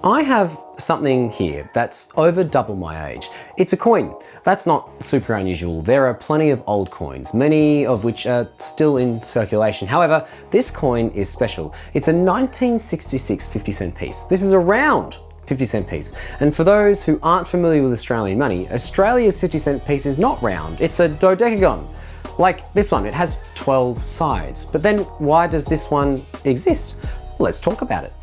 I have something here that's over double my age. It's a coin. That's not super unusual. There are plenty of old coins, many of which are still in circulation. However, this coin is special. It's a 1966 50-cent piece. This is a round 50-cent piece. And for those who aren't familiar with Australian money, Australia's 50-cent piece is not round. It's a dodecagon. Like this one, it has 12 sides. But then why does this one exist? Let's talk about it.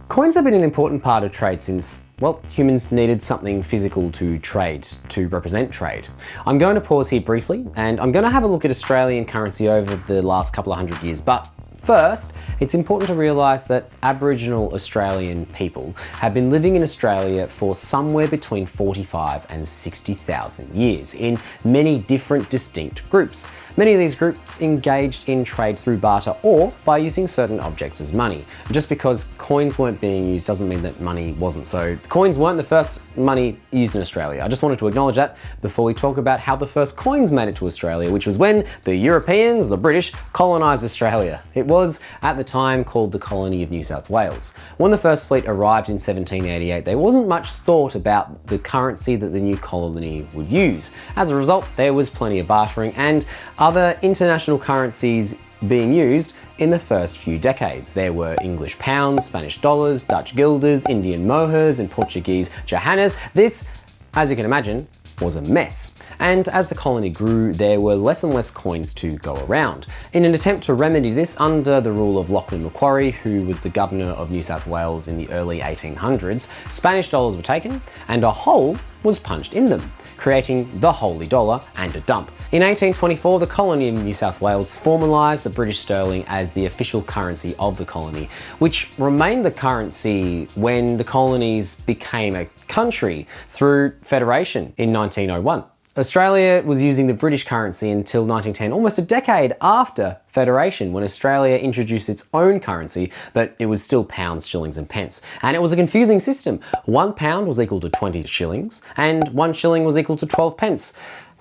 Coins have been an important part of trade since, well, humans needed something physical to trade, to represent trade. I'm going to pause here briefly, and I'm going to have a look at Australian currency over the last couple of hundred years. But first, it's important to realise that Aboriginal Australian people have been living in Australia for somewhere between 45 and 60,000 years in many different distinct groups. Many of these groups engaged in trade through barter or by using certain objects as money. Just because coins weren't being used doesn't mean that money wasn't. So coins weren't the first money used in Australia. I just wanted to acknowledge that before we talk about how the first coins made it to Australia, which was when the Europeans, the British, colonised Australia. It was at the time called the colony of New South Wales. When the first fleet arrived in 1788, there wasn't much thought about the currency that the new colony would use. As a result, there was plenty of bartering and other international currencies being used in the first few decades. There were English pounds, Spanish dollars, Dutch guilders, Indian mohurs, and Portuguese johannas. This, as you can imagine, was a mess. And as the colony grew, there were less and less coins to go around. In an attempt to remedy this, under the rule of Lachlan Macquarie, who was the governor of New South Wales in the early 1800s, Spanish dollars were taken and a hole was punched in them, creating the holy dollar and a dump. In 1824, the colony of New South Wales formalised the British sterling as the official currency of the colony, which remained the currency when the colonies became a country through federation in 1901. Australia was using the British currency until 1910, almost a decade after Federation, when Australia introduced its own currency, but it was still pounds, shillings and pence. And it was a confusing system. 1 pound was equal to 20 shillings, and 1 shilling was equal to 12 pence.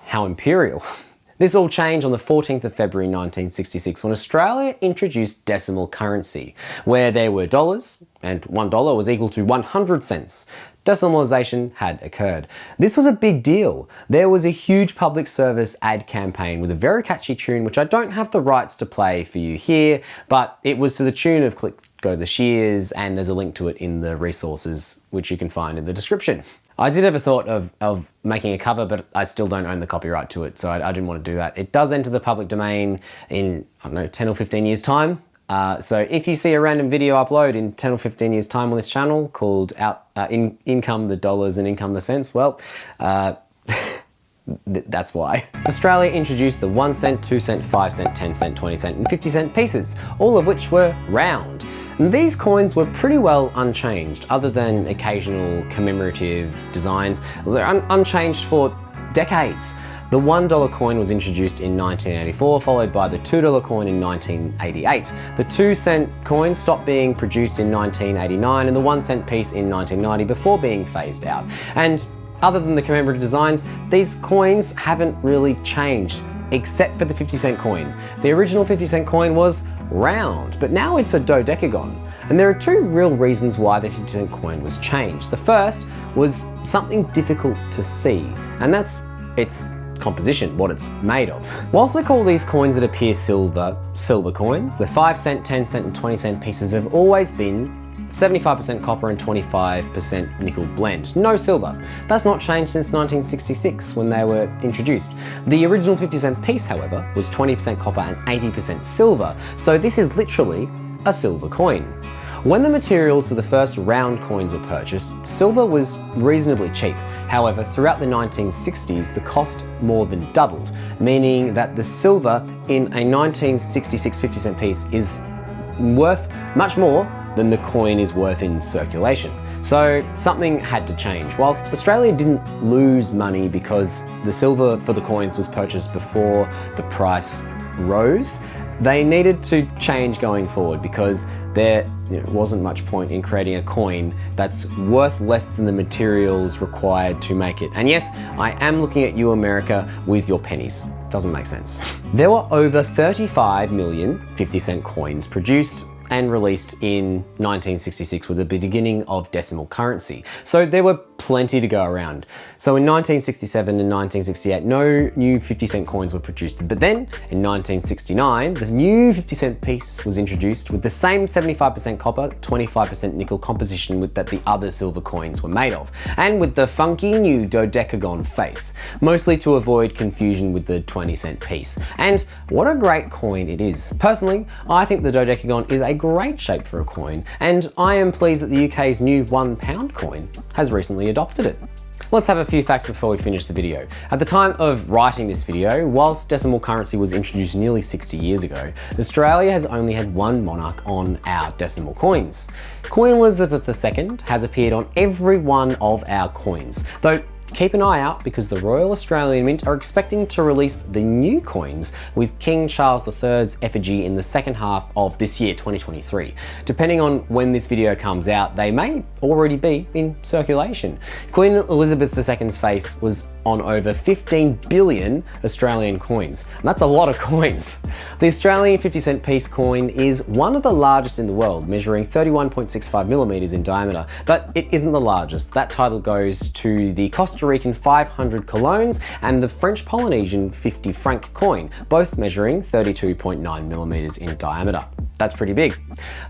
How imperial. This all changed on the 14th of February 1966 when Australia introduced decimal currency, where there were dollars, and $1 was equal to 100 cents. Decimalisation had occurred. This was a big deal. There was a huge public service ad campaign with a very catchy tune, which I don't have the rights to play for you here, but it was to the tune of Click Go the Shears, and there's a link to it in the resources, which you can find in the description. I did have a thought of making a cover, but I still don't own the copyright to it, so I didn't want to do that. It does enter the public domain in, I don't know, 10 or 15 years' time. So if you see a random video upload in 10 or 15 years' time on this channel called Income the Dollars and Income the Cents, well, that's why. Australia introduced the 1 cent, 2 cent, 5 cent, 10 cent, 20 cent and 50 cent pieces, all of which were round. And these coins were pretty well unchanged, other than occasional commemorative designs. They're unchanged for decades. The $1 coin was introduced in 1984, followed by the $2 coin in 1988. The 2 cent coin stopped being produced in 1989 and the 1 cent piece in 1990 before being phased out. And other than the commemorative designs, these coins haven't really changed, except for the 50-cent coin. The original 50-cent coin was round, but now it's a dodecagon. And there are two real reasons why the 50-cent coin was changed. The first was something difficult to see, and that's its composition, what it's made of. Whilst we call these coins that appear silver coins, the 5 cent, 10 cent and 20 cent pieces have always been 75% copper and 25% nickel blend. No silver. That's not changed since 1966 when they were introduced. The original 50 cent piece, however, was 20% copper and 80% silver, so this is literally a silver coin. When the materials for the first round coins were purchased, silver was reasonably cheap. However, throughout the 1960s, the cost more than doubled, meaning that the silver in a 1966 50-cent piece is worth much more than the coin is worth in circulation. So something had to change. Whilst Australia didn't lose money because the silver for the coins was purchased before the price rose, they needed to change going forward because there wasn't much point in creating a coin that's worth less than the materials required to make it. And yes, I am looking at you, America, with your pennies. Doesn't make sense. There were over 35 million 50-cent coins produced and released in 1966 with the beginning of decimal currency. So there were plenty to go around. So in 1967 and 1968, no new 50-cent coins were produced. But then in 1969, the new 50-cent piece was introduced with the same 75% copper, 25% nickel composition that the other silver coins were made of, and with the funky new dodecagon face, mostly to avoid confusion with the 20-cent piece. And what a great coin it is. Personally, I think the dodecagon is a great shape for a coin, and I am pleased that the UK's new £1 coin has recently adopted it. Let's have a few facts before we finish the video. At the time of writing this video, whilst decimal currency was introduced nearly 60 years ago, Australia has only had one monarch on our decimal coins. Queen Elizabeth II has appeared on every one of our coins, though keep an eye out because the Royal Australian Mint are expecting to release the new coins with King Charles III's effigy in the second half of this year, 2023. Depending on when this video comes out, they may already be in circulation. Queen Elizabeth II's face was on over 15 billion Australian coins. And that's a lot of coins. The Australian 50-cent piece coin is one of the largest in the world, measuring 31.65 millimeters in diameter, but it isn't the largest. That title goes to the Costa Rican 500 colones and the French Polynesian 50 franc coin, both measuring 32.9 millimeters in diameter. That's pretty big.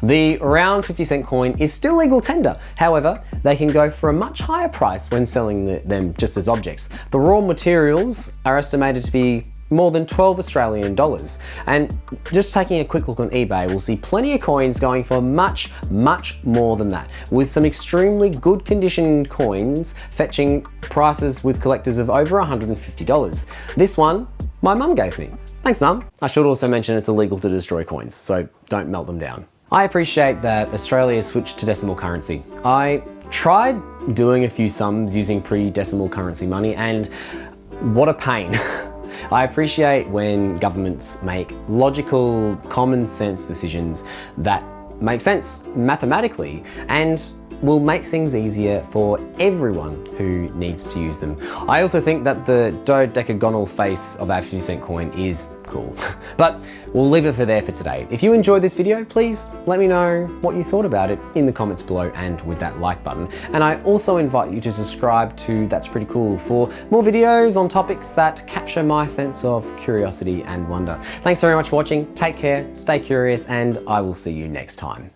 The round 50-cent coin is still legal tender. However, they can go for a much higher price when selling them just as objects. The raw materials are estimated to be more than 12 Australian dollars. And just taking a quick look on eBay, we'll see plenty of coins going for much, much more than that, with some extremely good condition coins fetching prices with collectors of over $150. This one, my mum gave me. Thanks, Mum. I should also mention it's illegal to destroy coins, so don't melt them down. I appreciate that Australia switched to decimal currency. I tried doing a few sums using pre-decimal currency money, and what a pain. I appreciate when governments make logical, common sense decisions that make sense mathematically and will make things easier for everyone who needs to use them. I also think that the dodecagonal face of our 50-cent coin is cool. But we'll leave it there for today. If you enjoyed this video, please let me know what you thought about it in the comments below and with that like button. And I also invite you to subscribe to That's Pretty Cool for more videos on topics that capture my sense of curiosity and wonder. Thanks very much for watching. Take care, stay curious, and I will see you next time.